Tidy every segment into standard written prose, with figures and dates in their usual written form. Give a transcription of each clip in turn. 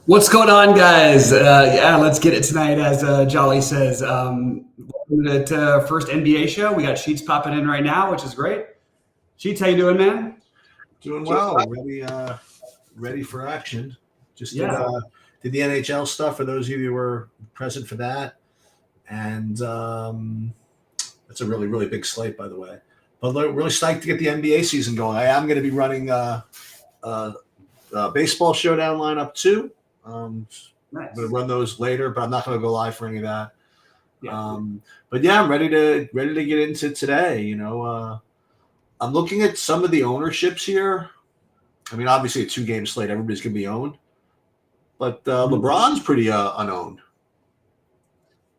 What's going on, guys? Yeah, let's get it tonight, as Jolly says. Welcome to first NBA show. We got Sheets popping in right now, which is great. Sheets, how you doing, man? Doing well, ready for action. Just Yeah. did the NHL stuff for those of you who were present for that, and it's a really big slate, by the way. But really psyched to get the NBA season going. I am going to be running baseball showdown lineup too. Nice. I'm going to run those later, but I'm not going to go live for any of that. Yeah. But yeah, I'm ready to get into today. I'm looking at some of the ownerships here. I mean, obviously a 2-game slate, everybody's going to be owned. But LeBron's pretty unowned.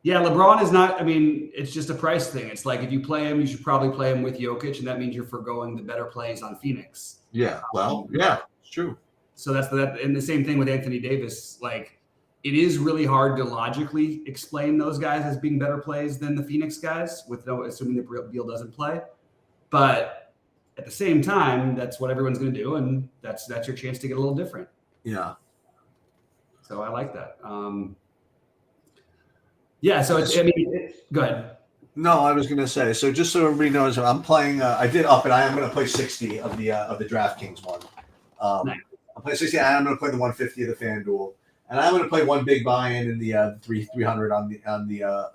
Yeah, LeBron is not. I mean, it's just a price thing. It's like if you play him, you should probably play him with Jokic, and that means you're foregoing the better plays on Phoenix. Yeah, well, yeah, it's true. So that's and the same thing with Anthony Davis. Like, it is really hard to logically explain those guys as being better plays than the Phoenix guys, assuming that Beal doesn't play. But at the same time, that's what everyone's going to do, and that's your chance to get a little different. Yeah. So I like that. Yeah. So go ahead. No, I was going to say. So just so everybody knows, I'm playing. I did up, and I am going to play 60 of the DraftKings one. Nice. I'm playing 60, and I'm going to play the 150 of the FanDuel, and I'm going to play one big buy-in in the 300 on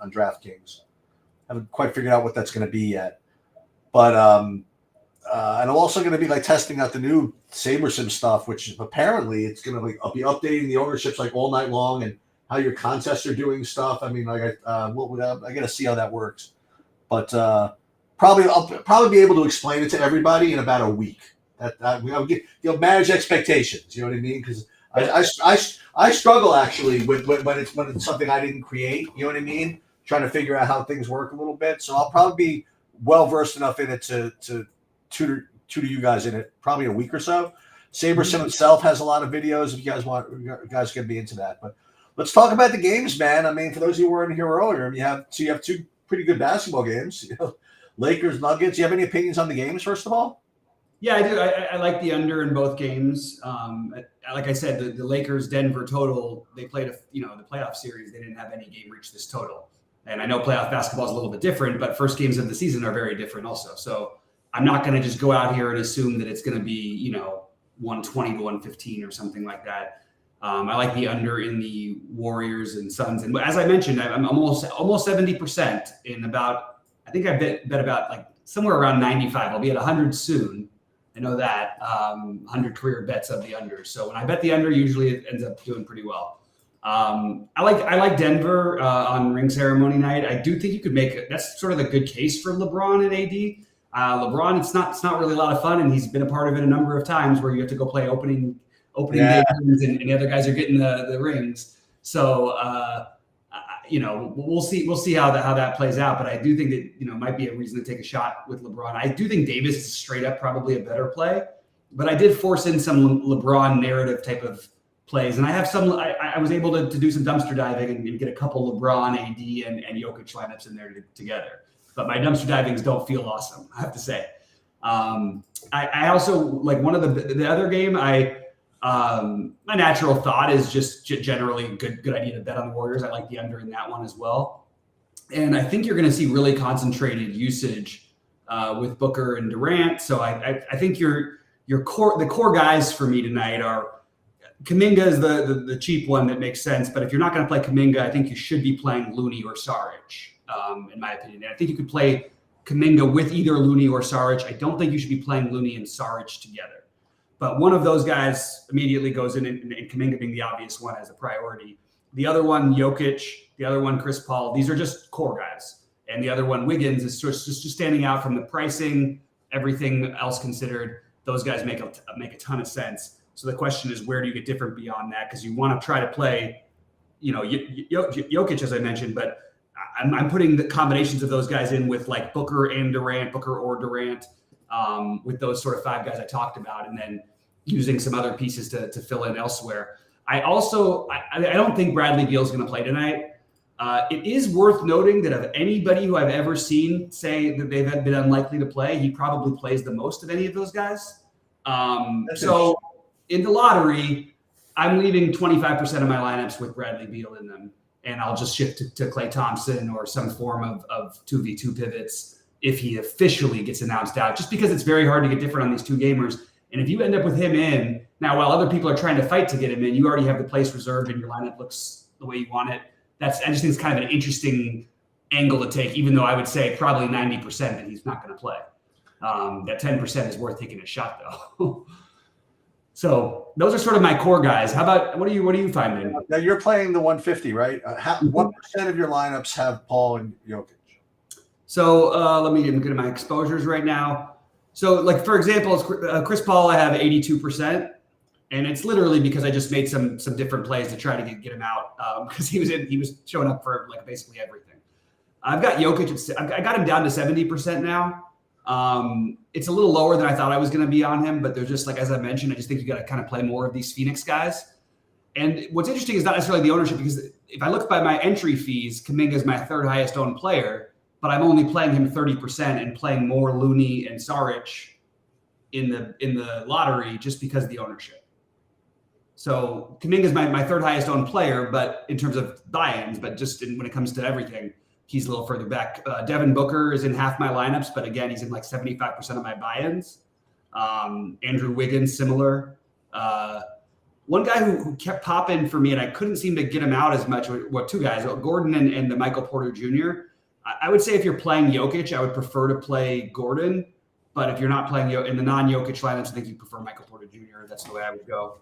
DraftKings. I haven't quite figured out what that's going to be yet, but and I'm also going to be like testing out the new SaberSim stuff, which apparently it's going to be updating the ownerships like all night long and how your contests are doing stuff. I mean, like I got to see how that works, but I'll probably be able to explain it to everybody in about a week. You'll manage expectations. You know what I mean? Because I struggle actually when it's something I didn't create. You know what I mean? Trying to figure out how things work a little bit. So I'll probably be well versed enough in it to tutor you guys in it probably a week or so. SaberSim itself has a lot of videos if you guys can be into that. But let's talk about the games, man. I mean, for those of you who weren't here earlier, you have two pretty good basketball games. Lakers, Nuggets. Do you have any opinions on the games, first of all? Yeah, I do. I like the under in both games. Like I said, the Lakers Denver total, they played the playoff series. They didn't have any game reach this total. And I know playoff basketball is a little bit different, but first games of the season are very different also. So I'm not going to just go out here and assume that it's going to be, 120 to 115 or something like that. I like the under in the Warriors and Suns. And as I mentioned, I'm almost 70% in about, I think I bet about like somewhere around 95. I'll be at 100 soon. I know that 100 career bets of the under. So when I bet the under, usually it ends up doing pretty well. I like Denver on ring ceremony night. I do think you could make that's sort of a good case for LeBron and AD. LeBron, it's not really a lot of fun, and he's been a part of it a number of times where you have to go play opening day games, and the other guys are getting the rings. So we'll see how that plays out. But I do think that might be a reason to take a shot with LeBron. I do think Davis is straight up probably a better play, but I did force in some LeBron narrative type of plays, and I have some. I was able to do some dumpster diving and get a couple LeBron, AD, and Jokic lineups in there together. But my dumpster divings don't feel awesome, I have to say. I also like one of the other game. My natural thought is just generally good idea to bet on the Warriors. I like the under in that one as well. And I think you're going to see really concentrated usage with Booker and Durant. So I think the core guys for me tonight are Kuminga is the cheap one that makes sense. But if you're not going to play Kuminga, I think you should be playing Looney or Saric, in my opinion. And I think you could play Kuminga with either Looney or Saric. I don't think you should be playing Looney and Saric together. But one of those guys immediately goes in, and Kuminga being the obvious one as a priority. The other one, Jokic. The other one, Chris Paul. These are just core guys. And the other one, Wiggins, is just standing out from the pricing, everything else considered. Those guys make a ton of sense. So the question is, where do you get different beyond that? Because you want to try to play, Jokic, as I mentioned, but I'm putting the combinations of those guys in with like Booker and Durant, Booker or Durant. With those sort of 5 guys I talked about, and then using some other pieces to fill in elsewhere. I don't think Bradley Beal is going to play tonight. It is worth noting that of anybody who I've ever seen say that they've been unlikely to play, he probably plays the most of any of those guys. So in the lottery, I'm leaving 25% of my lineups with Bradley Beal in them, and I'll just shift to Klay Thompson or some form of 2v2 pivots if he officially gets announced out, just because it's very hard to get different on these two gamers. And if you end up with him in, now while other people are trying to fight to get him in, you already have the place reserved and your lineup looks the way you want it. I just think it's kind of an interesting angle to take, even though I would say probably 90% that he's not going to play. That 10% is worth taking a shot, though. So those are sort of my core guys. How about what are you finding? Now you're playing the 150, right? What percent of your lineups have Paul and Jokic? So let me get my exposures right now. So, like for example, Chris Paul, I have 82%, and it's literally because I just made some different plays to try to get him out because he was showing up for like basically everything. I've got Jokic. I got him down to 70% now. It's a little lower than I thought I was going to be on him, but they're just like, as I mentioned, I just think you got to kind of play more of these Phoenix guys. And what's interesting is not necessarily the ownership, because if I look by my entry fees, Kuminga is my third highest owned player, but I'm only playing him 30% and playing more Looney and Saric in the lottery just because of the ownership. So Kuminga is my third highest owned player, but in terms of buy-ins, but just when it comes to everything, he's a little further back. Devin Booker is in half my lineups, but again, he's in like 75% of my buy-ins. Andrew Wiggins, similar. One guy who kept popping for me, and I couldn't seem to get him out as much. Well, two guys, Gordon and the Michael Porter Jr. I would say if you're playing Jokic, I would prefer to play Gordon. But if you're not playing in the non-Jokic lineups, I think you prefer Michael Porter Jr. That's the way I would go.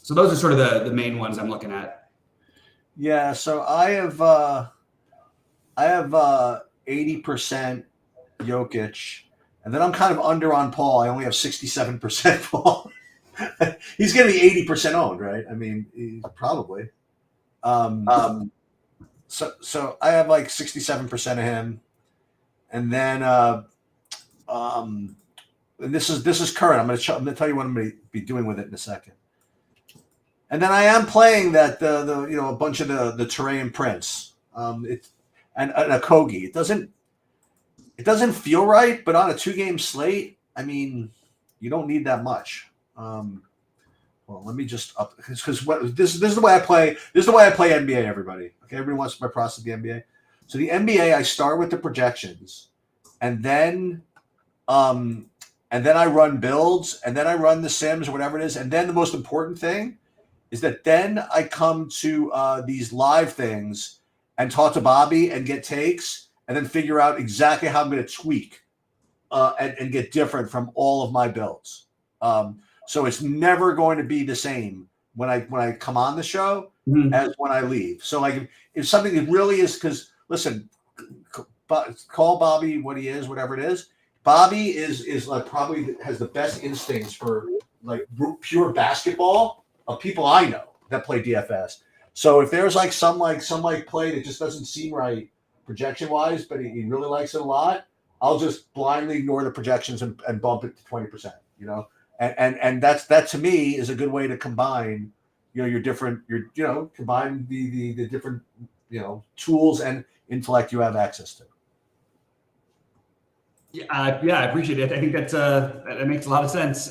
So those are sort of the main ones I'm looking at. Yeah, so I have 80% Jokic, and then I'm kind of under on Paul. I only have 67% Paul. He's going to be 80% owned, right? I mean, probably. So I have like 67% of him, and then and this is current. I'm going to tell you what I'm going to be doing with it in a second. And then I am playing that a bunch of the Terrain Prince, and a Kogi. It doesn't feel right, but on a 2-game slate, I mean, you don't need that much. Well, let me just up because this is the way I play. This is the way I play NBA. Everybody, okay, everyone wants my process of the NBA. So the NBA, I start with the projections, and then I run builds, and then I run the sims or whatever it is, and then the most important thing is that then I come to these live things and talk to Bobby and get takes and then figure out exactly how I'm going to tweak and get different from all of my builds. So it's never going to be the same when I come on the show as when I leave. So like if something that really is, because listen, call Bobby what he is, whatever it is. Bobby is like probably has the best instincts for like pure basketball of people I know that play DFS. So if there's like some play that just doesn't seem right projection wise, but he really likes it a lot, I'll just blindly ignore the projections and bump it to 20%. And that to me is a good way to combine, combine the different tools and intellect you have access to. Yeah, I appreciate it. I think that makes a lot of sense.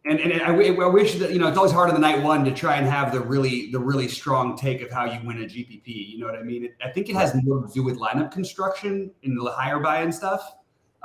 And I wish that it's always hard on the night one to try and have the really strong take of how you win a GPP. You know what I mean? I think it has more to do with lineup construction in the higher buy-in stuff.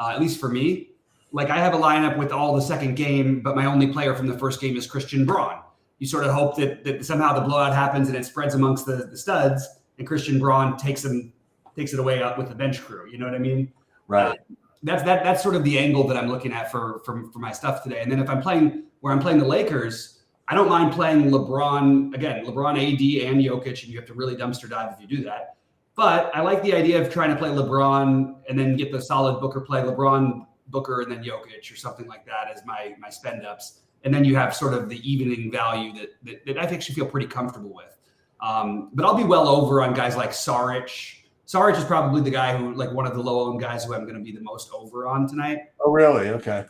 At least for me, like I have a lineup with all the second game, but my only player from the first game is Christian Braun. You sort of hope that somehow the blowout happens and it spreads amongst the studs, and Christian Braun takes it away up with the bench crew. You know what I mean? Right. That's sort of the angle that I'm looking at for my stuff today. And then if I'm playing the Lakers, I don't mind playing LeBron, AD, and Jokic, and you have to really dumpster dive if you do that. But I like the idea of trying to play LeBron and then get the solid Booker play, LeBron, Booker, and then Jokic or something like that as my spend ups. And then you have sort of the evening value that I actually feel pretty comfortable with. But I'll be well over on guys like Saric. Saric is probably the guy who, like, one of the low-owned guys who I'm going to be the most over on tonight. Oh, really? Okay.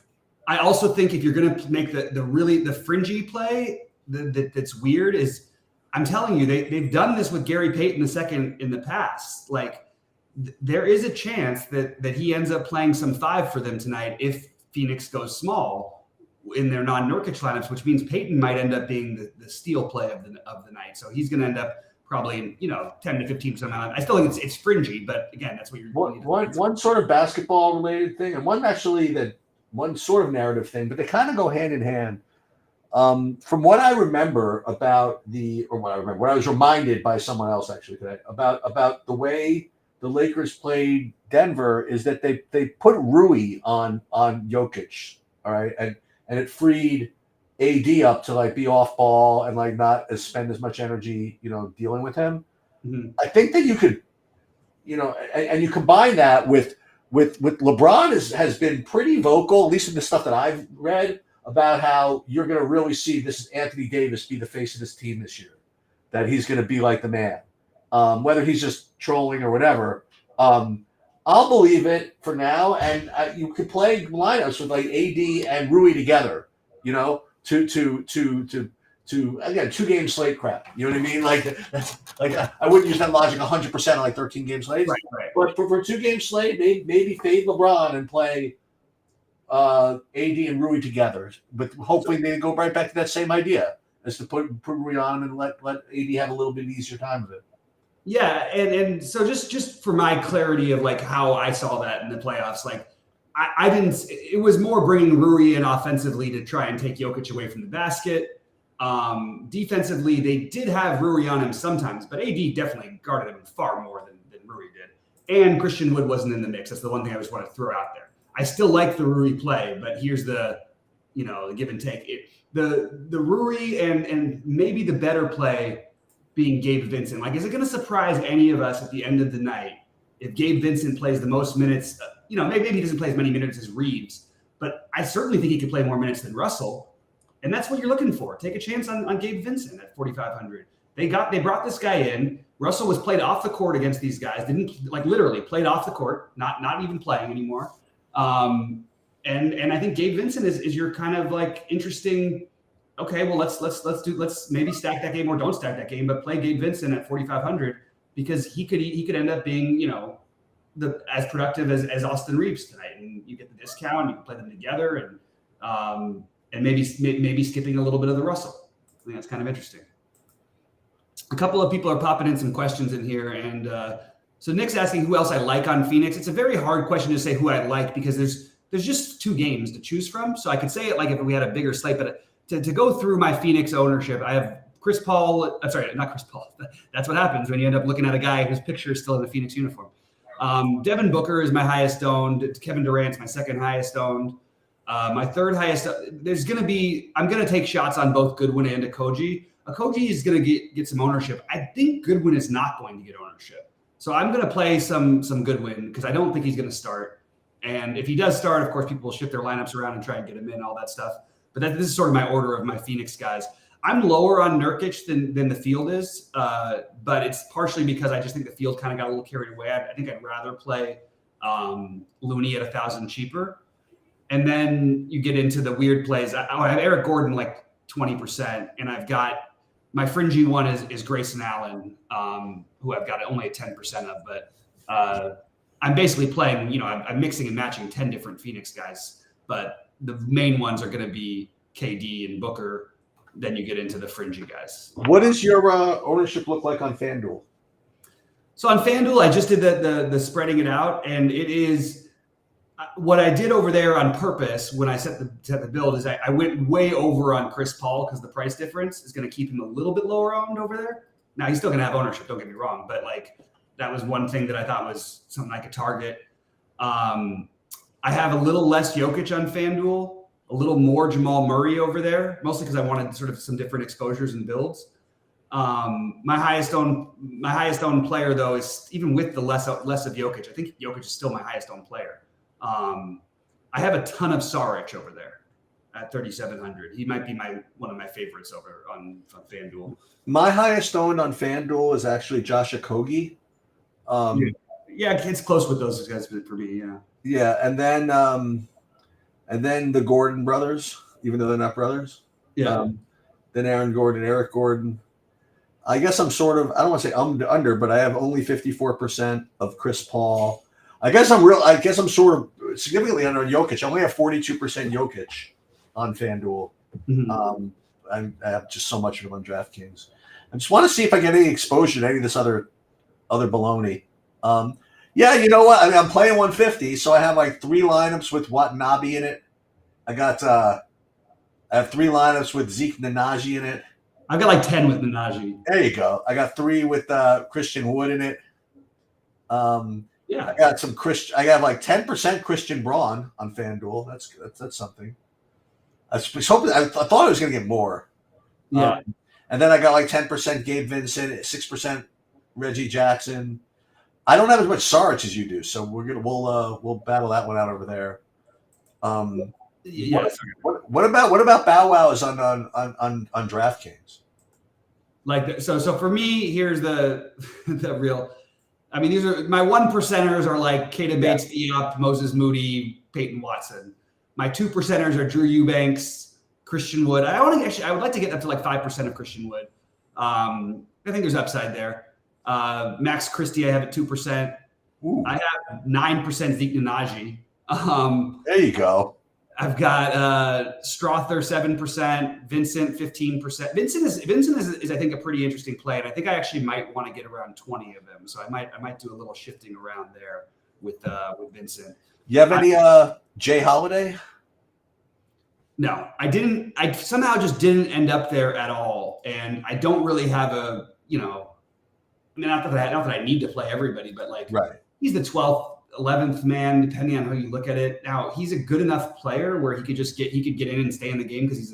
I also think if you're going to make the fringy play that's weird is, I'm telling you, they've done this with Gary Payton II in the past. Like, there is a chance that he ends up playing some 5 for them tonight if Phoenix goes small, in their non-Nurkic lineups, which means Peyton might end up being the steal play of the night. So he's going to end up probably 10 to 15%. I still think it's fringy, but again, that's what you're. One sort of basketball related thing, and one sort of narrative thing, but they kind of go hand in hand. From what I remember what I was reminded by someone else actually today about the way the Lakers played Denver is that they put Rui on Jokic, all right, and it freed AD up to like be off ball and like not spend as much energy, dealing with him. Mm-hmm. I think that you could, and you combine that with LeBron has been pretty vocal, at least in the stuff that I've read, about how you're going to really see this is Anthony Davis be the face of this team this year, that he's going to be like the man, whether he's just trolling or whatever. I'll believe it for now, and you could play lineups with like AD and Rui together, to again 2-game slate crap. You know what I mean? Like that's like I wouldn't use that logic 100% on like 13-game slates, right. But for 2-game slate, maybe fade LeBron and play AD and Rui together, but hopefully they go right back to that same idea as to put Rui on him and let AD have a little bit easier time of it. Yeah, and so just for my clarity of like how I saw that in the playoffs, like I didn't. It was more bringing Rui in offensively to try and take Jokic away from the basket. Defensively, they did have Rui on him sometimes, but AD definitely guarded him far more than Rui did. And Christian Wood wasn't in the mix. That's the one thing I just want to throw out there. I still like the Rui play, but here's the give and take. The Rui and maybe the better play being Gabe Vincent. Like, is it going to surprise any of us at the end of the night if Gabe Vincent plays the most minutes? Maybe he doesn't play as many minutes as Reeves, but I certainly think he could play more minutes than Russell. And that's what you're looking for. Take a chance on Gabe Vincent at 4,500. They brought this guy in. Russell was played off the court against these guys. Didn't literally played off the court, not even playing anymore. And I think Gabe Vincent is your kind of like interesting. Okay, well let's maybe stack that game or don't stack that game, but play Gabe Vincent at 4,500 because he could end up being as productive as Austin Reeves tonight, and you get the discount. You can play them together, and maybe skipping a little bit of the Russell. I think that's kind of interesting. A couple of people are popping in some questions in here, and so Nick's asking who else I like on Phoenix. It's a very hard question to say who I like because there's just 2 games to choose from. So I could say it like if we had a bigger slate, but to go through my Phoenix ownership, I have Chris Paul. I'm sorry, not Chris Paul. That's what happens when you end up looking at a guy whose picture is still in the Phoenix uniform. Devin Booker is my highest owned. Kevin Durant's my second highest owned. My third highest. I'm going to take shots on both Goodwin and Okogie. Okogie is going to get some ownership. I think Goodwin is not going to get ownership. So I'm going to play some Goodwin because I don't think he's going to start. And if he does start, of course, people will shift their lineups around and try and get him in, all that stuff. But this is sort of my order of my Phoenix guys. I'm lower on Nurkic than the field is, but it's partially because I just think the field kind of got a little carried away. I think I'd rather play Looney at 1,000 cheaper. And then you get into the weird plays. I have Eric Gordon like 20%, and I've got my fringy one is Grayson Allen, who I've got only a 10% of. But I'm basically playing, I'm mixing and matching 10 different Phoenix guys, but the main ones are going to be KD and Booker. Then you get into the fringy guys. What does your ownership look like on FanDuel? So on FanDuel, I just did the spreading it out, and it is what I did over there on purpose when I set the build is I went way over on Chris Paul because the price difference is going to keep him a little bit lower owned over there. Now he's still going to have ownership, don't get me wrong, but like that was one thing that I thought was something I could target. I have a little less Jokic on FanDuel, a little more Jamal Murray over there, mostly because I wanted sort of some different exposures and builds. My highest owned player though is even with the less of Jokic. I think Jokic is still my highest owned player. I have a ton of Saric over there at 3,700. He might be one of my favorites over on FanDuel. My highest owned on FanDuel is actually Josh Okogie. Yeah, it's close with those guys for me. Yeah. Yeah, and then the Gordon brothers, even though they're not brothers. Yeah. Then Aaron Gordon, Eric Gordon. I guess I'm sort of, I don't want to say under, but I have only 54% of Chris Paul. I guess I'm sort of significantly under Jokic. I only have 42% Jokic on FanDuel. Mhm. I have just so much of them on DraftKings. I just want to see if I get any exposure to any of this other baloney. Yeah, you know what? I mean, I'm playing 150, so I have like 3 lineups with Watanabe in it. I have 3 lineups with Zeke Nnaji in it. I've got like 10 with Nnaji. There you go. I got 3 with Christian Wood in it. Yeah. I got some I got like 10% Christian Braun on FanDuel. That's something. I was hoping. I thought I was going to get more. Yeah. And then I got like 10% Gabe Vincent, 6% Reggie Jackson. I don't have as much Sarich as you do, so we'll battle that one out over there. Yeah. What about Bow Wow's on DraftKings? Like so for me, here's the real. I mean, these are my 1%ers are like Keita Bates, Diop, Moses Moody, Peyton Watson. My 2%ers are Drew Eubanks, Christian Wood. I would like to get up to like 5% of Christian Wood. I think there's upside there. Max Christie, I have at 2%. Ooh. I have 9% Zeke Nnaji. There you go. I've got Strother 7%, Vincent 15%. Vincent is I think a pretty interesting play, and I think I actually might want to get around 20 of them. So I might do a little shifting around there with Vincent. You have any Jay Holiday? No, I didn't. I somehow just didn't end up there at all, and I don't really have a I mean, not that I need to play everybody, but like he's the 12th. 11th man, depending on how you look at it. Now he's a good enough player where he could get in and stay in the game because he's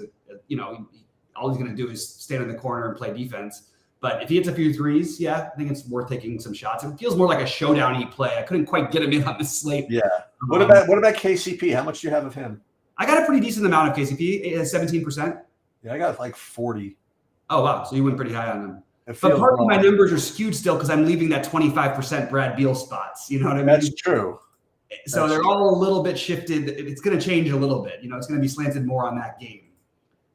all he's going to do is stand in the corner and play defense. But if he hits a few threes, I think it's worth taking some shots. It feels more like a showdown-y play. I couldn't quite get him in on this slate. Yeah. What about KCP? How much do you have of him? I got a pretty decent amount of KCP, 17%. Yeah, I got like 40. Oh wow, so you went pretty high on him. But part of my numbers are skewed still because I'm leaving that 25% Brad Beal spots. You know what I mean? That's true. So they're all a little bit shifted. It's going to change a little bit. It's going to be slanted more on that game.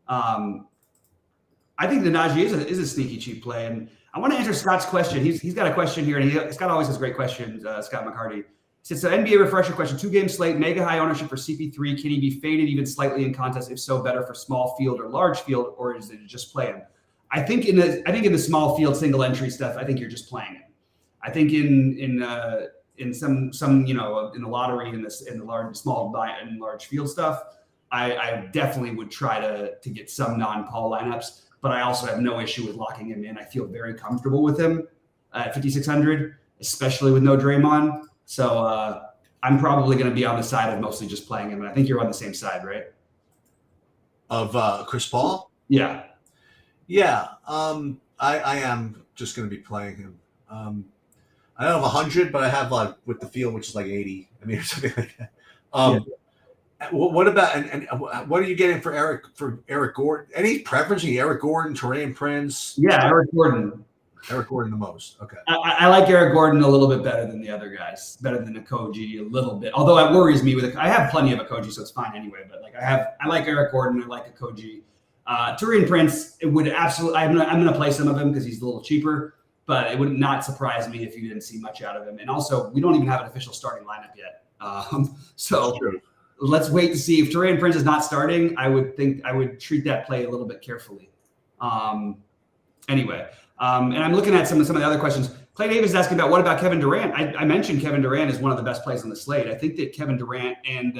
I think Nnaji is a sneaky cheap play. And I want to answer Scott's question. He's got a question here, and Scott always has great questions, Scott McCarty. He said, so NBA refresher question, 2-game slate, mega high ownership for CP3. Can he be faded even slightly in contest? If so, better for small field or large field, or is it just play him? I think in the small field single entry stuff, I think you're just playing it. I think in some in the lottery in the large small and large field stuff, I definitely would try to get some non-Paul lineups, but I also have no issue with locking him in. I feel very comfortable with him at 5,600, especially with no Draymond. So I'm probably going to be on the side of mostly just playing him, and I think you're on the same side, right? Of Chris Paul? Yeah. Yeah, I am just going to be playing him. I don't have 100, but I have like with the field, which is like 80. I mean, or something like that. What about and what are you getting for Eric Gordon? Any preference? Eric Gordon, Taurean Prince? Yeah, Eric Gordon. Eric Gordon the most. Okay. I like Eric Gordon a little bit better than the other guys, better than Okogie a little bit. Although it worries me I have plenty of Okogie, so it's fine anyway. But like I like Eric Gordon, I like Okogie. Taurean Prince, it would absolutely. I'm gonna play some of him because he's a little cheaper, but it would not surprise me if you didn't see much out of him. And also, we don't even have an official starting lineup yet, so let's wait to see if Taurean Prince is not starting. I would treat that play a little bit carefully. Anyway, and I'm looking at some of the other questions. Clay Davis is asking what about Kevin Durant? I mentioned Kevin Durant is one of the best plays on the slate. I think that Kevin Durant and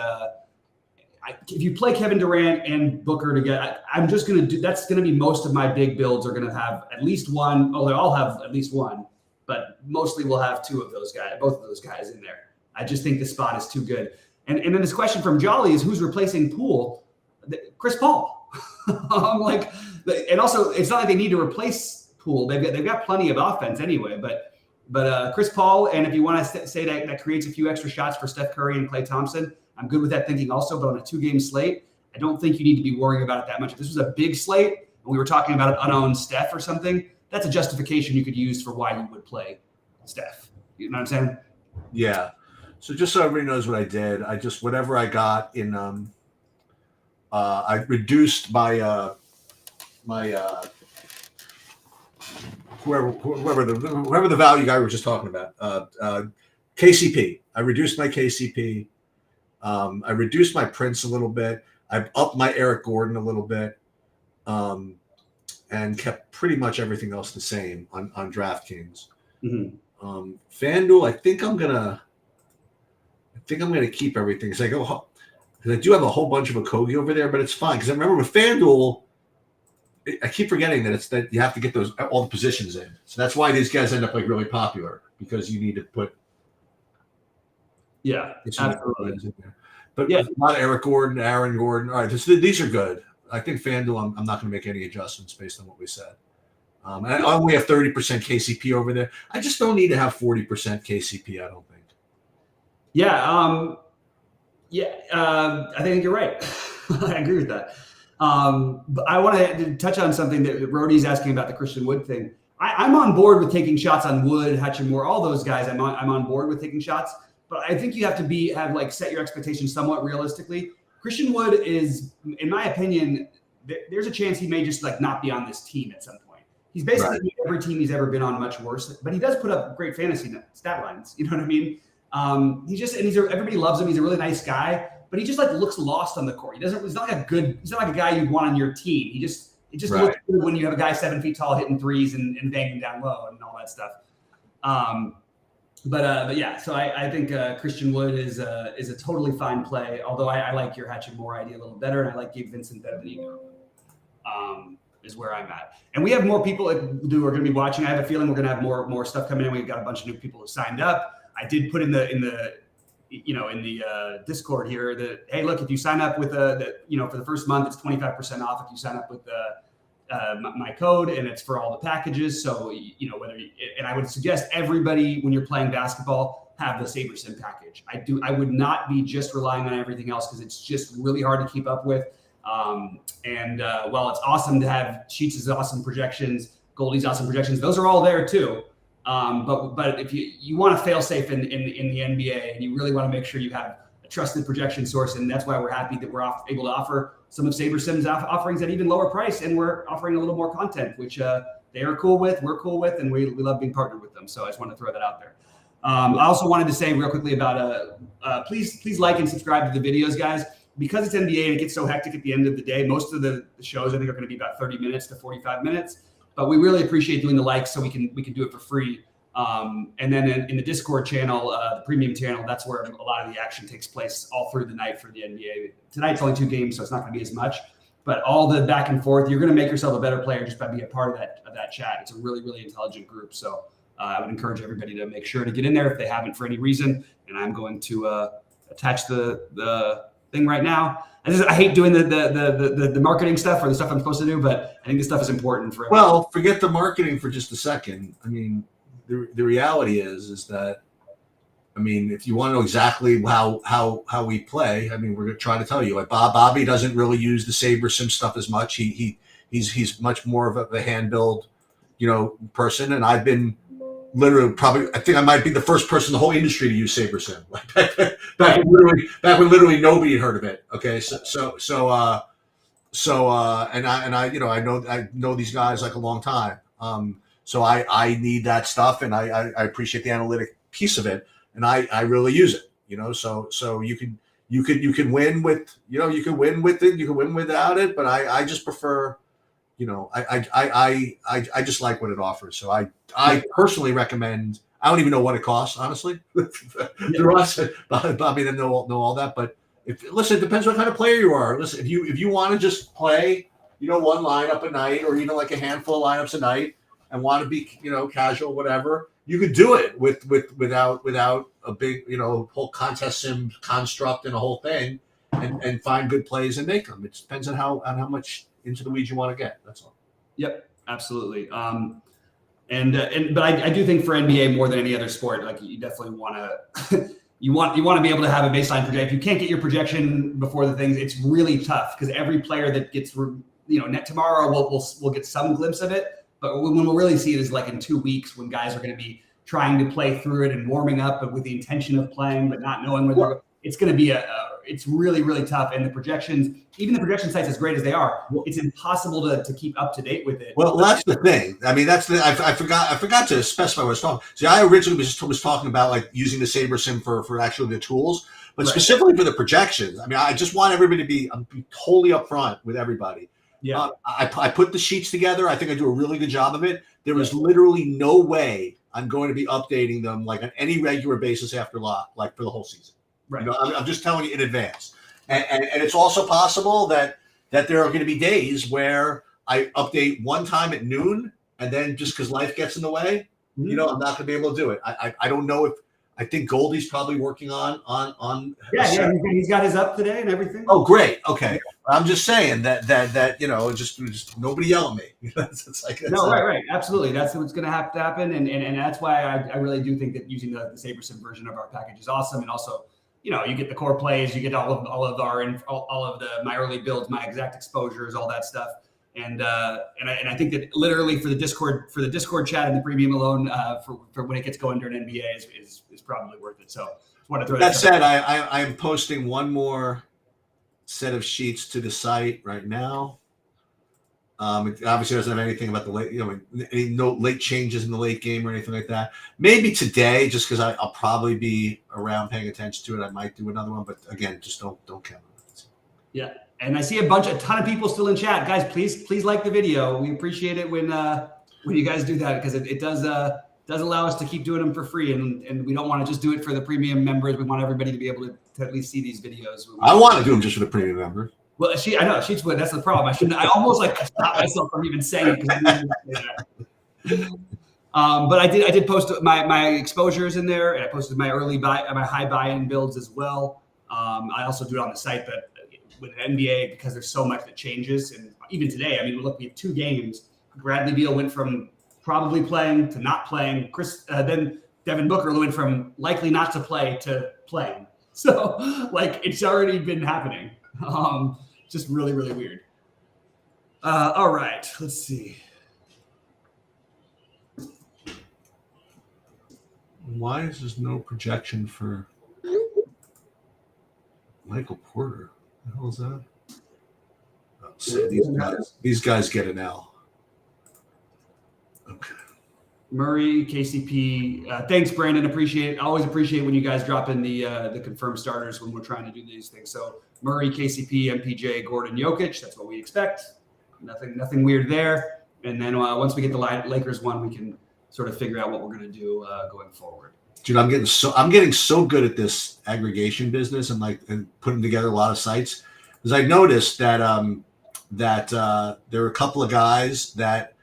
if you play Kevin Durant and Booker together, I'm just going to do. That's going to be most of my big builds are going to have at least one. Oh, they all have at least one, but mostly we'll have two of those guys, both of those guys in there. I just think the spot is too good. And then this question from Jolly is who's replacing Poole? Chris Paul. And also it's not like they need to replace Poole. They've got plenty of offense anyway. But Chris Paul, and if you want to say that creates a few extra shots for Steph Curry and Klay Thompson. I'm good with that thinking also, but on a 2-game slate, I don't think you need to be worrying about it that much. If this was a big slate and we were talking about an unowned Steph or something, that's a justification you could use for why you would play Steph. You know what I'm saying? Yeah. So just so everybody knows what I did, whatever I got in I reduced my whoever the value guy we were just talking about, KCP. I reduced my KCP. I reduced my Prince a little bit. I've upped my Eric Gordon a little bit, and kept pretty much everything else the same on DraftKings. Mm-hmm. FanDuel, I think I'm gonna keep everything because I do have a whole bunch of Okogie over there, but it's fine because I remember with FanDuel, I keep forgetting that you have to get all the positions in. So that's why these guys end up like really popular because you need to put absolutely. in there. But a lot of Eric Gordon, Aaron Gordon. All right, these are good. I think FanDuel, I'm not going to make any adjustments based on what we said. And I only have 30% KCP over there. I just don't need to have 40% KCP, I don't think. Yeah. I think you're right. I agree with that. But I want to touch on something that Rhodey's asking about the Christian Wood thing. I'm on board with taking shots on Wood, Hachimura, all those guys. I'm on board with taking shots, but I think you have to set your expectations somewhat realistically. Christian Wood is, in my opinion, there's a chance he may just like not be on this team at some point. He's basically made every team he's ever been on much worse, but he does put up great fantasy stat lines. You know what I mean? Everybody loves him. He's a really nice guy, but he just like looks lost on the court. He's not like a guy you'd want on your team. It just looks good when you have a guy 7 feet tall hitting threes and banging down low and all that stuff. But yeah, so I think Christian Wood is a totally fine play. Although I like your Hachimura idea a little better, and I like Gabe Vincent better than you. Is where I'm at, and we have more people who are going to be watching. I have a feeling we're going to have more stuff coming in. We've got a bunch of new people who signed up. I did put in the Discord here that, hey, look, if you sign up with for the first month, it's 25% off if you sign up with my code, and it's for all the packages. So and I would suggest everybody, when you're playing basketball, have the SaberSim package. I would not be just relying on everything else because it's just really hard to keep up with. While it's awesome to have Sheets' awesome projections, Goldie's awesome projections, those are all there too. But if you want to fail safe in the NBA and you really want to make sure you have a trusted projection source, and that's why we're happy that we're able to offer some of SaberSim's offerings at even lower price, and we're offering a little more content, which they are cool with, we're cool with, and we love being partnered with them. So I just want to throw that out there. I also wanted to say real quickly about please like and subscribe to the videos, guys. Because it's NBA and it gets so hectic at the end of the day, most of the shows I think are going to be about 30 minutes to 45 minutes. But we really appreciate doing the likes so we can do it for free. And then in the Discord channel, the premium channel, that's where a lot of the action takes place all through the night for the NBA. Tonight's only 2 games, so it's not going to be as much. But all the back and forth, you're going to make yourself a better player just by being a part of that chat. It's a really, really intelligent group. So I would encourage everybody to make sure to get in there if they haven't for any reason. And I'm going to attach the thing right now. I hate doing the marketing stuff or the stuff I'm supposed to do, but I think this stuff is important for everyone. Well, forget the marketing for just a second. I mean, the reality is that, I mean, if you want to know exactly how we play, I mean, we're going to try to tell you. Like Bobby doesn't really use the SaberSim stuff as much. He's much more of a hand build, person, and I've been literally I think I might be the first person in the whole industry to use SaberSim. Back when literally nobody had heard of it. Okay, I know these guys like a long time. So I need that stuff, and I appreciate the analytic piece of it, and I really use it. So you can win with you can win with it, you can win without it, but I just prefer. I just like what it offers. So I personally recommend. I don't even know what it costs, honestly. Bobby didn't know all that, but it depends what kind of player you are. Listen, if you want to just play, one lineup a night, or even like a handful of lineups a night, and want to be, casual, whatever, you could do it without a big, whole contest sim construct and a whole thing, and find good plays and make them. It depends on how much into the weeds you want to get. That's all. Yep, absolutely. But I do think for NBA more than any other sport, like you definitely want to you want to be able to have a baseline projection. If you can't get your projection before the things, it's really tough because every player that gets net tomorrow we'll get some glimpse of it, but when we'll really see it is like in 2 weeks when guys are going to be trying to play through it and warming up, but with the intention of playing, but not knowing whether it's going to be it's really, really tough. And the projections, even the projection sites, as great as they are, it's impossible to keep up to date with it. Well, that's the thing. I mean, I forgot to specify what I was talking. See, I originally was talking about like using the SaberSim for actually the tools, But Right. specifically for the projections, I mean, I just want everybody to be totally upfront with everybody. Yeah. I put the sheets together. I think I do a really good job of it. There is literally no way I'm going to be updating them like on any regular basis after lock, like for the whole season. Right. You know, I'm just telling you in advance. And it's also possible that there are going to be days where I update one time at noon, and then just because life gets in the way, you know, I'm not going to be able to do it. I don't know if I think Goldie's probably working on. Yeah. He's got his up today and everything. Oh, great. Okay. I'm just saying that you know, just nobody yell at me. It's like, Right. Absolutely. That's what's going to have to happen. And that's why I really do think that using the SaberSim version of our package is awesome. And also, you know, you get the core plays, you get all of my early builds, my exact exposures, all that stuff. And I think that literally for the Discord chat and the premium alone for when it gets going during NBA is probably worth it. So just want to throw that said, I am posting one more set of sheets to the site right now. It obviously doesn't have anything about the late, you know, no late changes in the late game or anything like that. Maybe today, just because I'll probably be around paying attention to it, I might do another one. But again, just don't count on it. Yeah. And I see a ton of people still in chat. Guys, please like the video. We appreciate it when you guys do that, because it does allow us to keep doing them for free. And we don't want to just do it for the premium members. We want everybody to be able to at least see these videos. I want to do them just for the premium members. Well, I know Sheets would. That's the problem. I almost like stop myself from even saying it. But I did post my exposures in there, and I posted my my high buy-in builds as well. I also do it on the site, but with NBA, because there's so much that changes, and even today, I mean, look, we have 2 games. Bradley Beal went from probably playing to not playing. Then Devin Booker went from likely not to play to playing. So, like, it's already been happening. Just really, really weird. All right, let's see. Why is there no projection for Michael Porter? What the hell is that? Oh, so these guys get an L. Okay. Murray, KCP. Thanks, Brandon. Appreciate it. Always appreciate when you guys drop in the confirmed starters when we're trying to do these things. So Murray, KCP, MPJ, Gordon, Jokic. That's what we expect. Nothing weird there. And then once we get the Lakers one, we can sort of figure out what we're going to do going forward. Dude, I'm getting so good at this aggregation business and putting together a lot of sites, because I noticed that there are a couple of guys that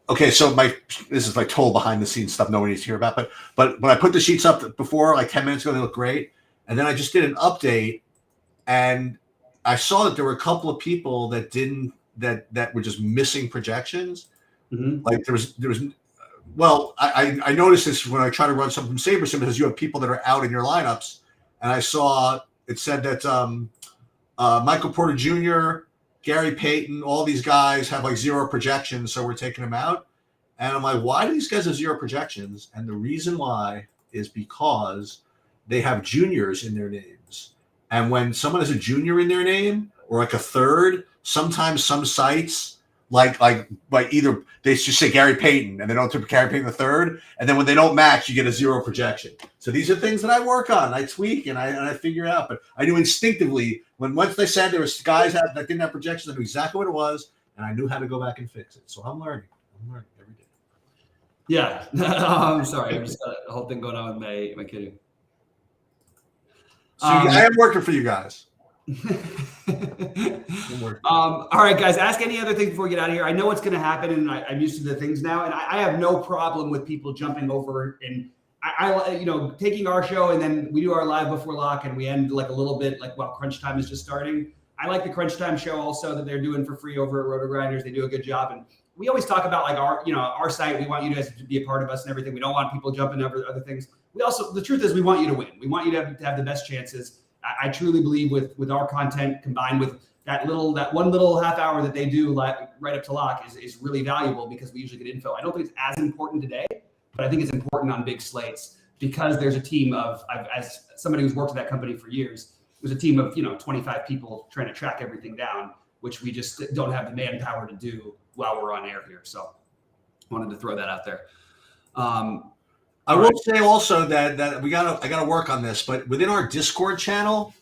okay, so this is like total behind the scenes stuff nobody needs to hear about, but when I put the sheets up before, like 10 minutes ago, they look great, and then I just did an update, and I saw that there were a couple of people that were just missing projections. Mm-hmm. Like there was. Well, I noticed this when I try to run something from SaberSim, because you have people that are out in your lineups, and I saw it said that Michael Porter Jr., Gary Payton, all these guys have like 0 projections, so we're taking them out. And I'm like, why do these guys have 0 projections? And the reason why is because they have juniors in their names. And when someone has a junior in their name, or like a third, sometimes some sites like either they just say Gary Payton and they don't put Gary Payton the third, and then when they don't match, you get a 0 projection. So these are things that I work on, I tweak, and I figure out. But I knew instinctively once they said there was guys that didn't have projections, I knew exactly what it was, and I knew how to go back and fix it. So I'm learning every day. Yeah, I'm sorry. I've just got a whole thing going on with my kid. So I am working for you guys. All right, guys, ask any other thing before we get out of here. I know what's going to happen, and I'm used to the things now, and I have no problem with people jumping over and I taking our show, and then we do our live before lock, and we end like a little bit like while crunch time is just starting. I like the crunch time show also that they're doing for free over at Roto Grinders. They do a good job, and we always talk about like our site. We want you guys to be a part of us and everything. We don't want people jumping over other things. The truth is we want you to win. We want you to have the best chances. I truly believe with our content combined with that one little half hour that they do right up to lock is really valuable, because we usually get info. I don't think it's as important today, but I think it's important on big slates, because there's a team of, as somebody who's worked at that company for years, there's a team of 25 people trying to track everything down, which we just don't have the manpower to do while we're on air here. So wanted to throw that out there. I will say also that I gotta work on this, but within our Discord channel,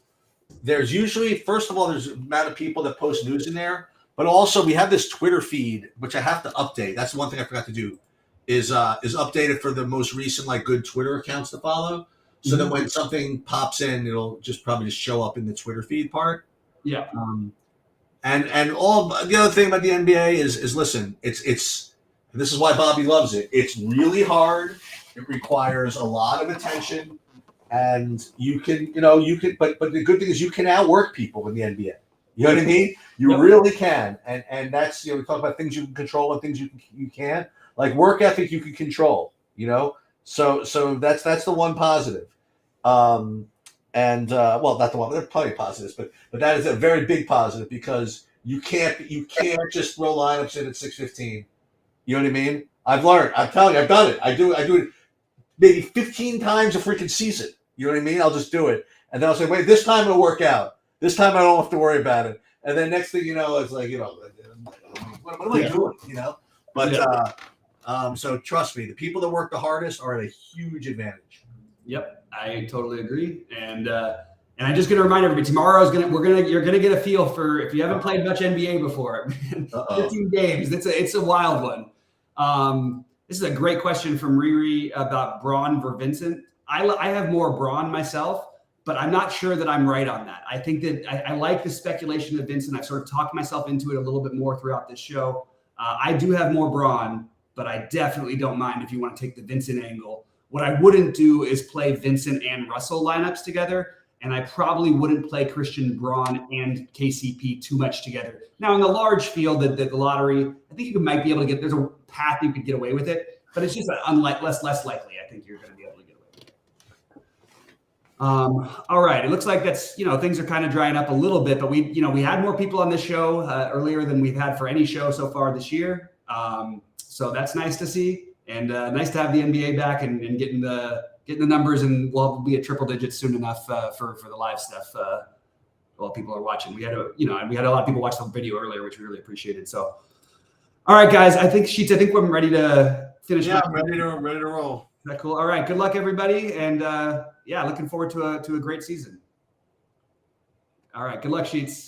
there's usually, first of all, there's a amount of people that post news in there, but also we have this Twitter feed which I have to update. That's the one thing I forgot to do, is update it for the most recent like good Twitter accounts to follow, so that when something pops in, it'll probably just show up in the Twitter feed part. Yeah. And all the other thing about the NBA is listen, it's and this is why Bobby loves it. It's really hard. It requires a lot of attention, and you can, but the good thing is you can outwork people in the NBA. You know what I mean? You really can, and that's, we talk about things you can control and things you can't. Like work ethic, you can control. So that's the one positive. Well, not the one. There are plenty of positives, but that is a very big positive, because you can't just throw lineups in at 6:15. You know what I mean? I've learned. I'm telling you, I've done it. I do it maybe 15 times a freaking season. You know what I mean? I'll just do it, and then I'll say, wait, this time it'll work out. This time I don't have to worry about it. And then next thing you know, it's like, what am I doing? But so trust me, the people that work the hardest are at a huge advantage. Yep, I totally agree. And I'm just going to remind everybody, tomorrow you're going to get a feel for, if you haven't played much NBA before, 15 games. It's a wild one. This is a great question from Riri about Braun for Vincent. I have more Braun myself, but I'm not sure that I'm right on that. I think that I like the speculation of Vincent. I've sort of talked myself into it a little bit more throughout this show. I do have more Braun, but I definitely don't mind if you want to take the Vincent angle. What I wouldn't do is play Vincent and Russell lineups together, and I probably wouldn't play Christian, Braun, and KCP too much together. Now, in the large field, the lottery, I think you might be able to there's a path you could get away with it, but it's just less likely. I think you're going to be able to get away with it. All right, it looks like that's, things are kind of drying up a little bit, but we had more people on this show earlier than we've had for any show so far this year. So that's nice to see. And nice to have the NBA back and getting the numbers, and we'll be at triple digits soon enough for the live stuff while people are watching. We had a lot of people watch the video earlier, which we really appreciated. So, all right, guys, I think we're ready to finish. Yeah, I'm ready to roll. Is that cool? All right, good luck, everybody, and looking forward to a great season. All right, good luck, Sheets.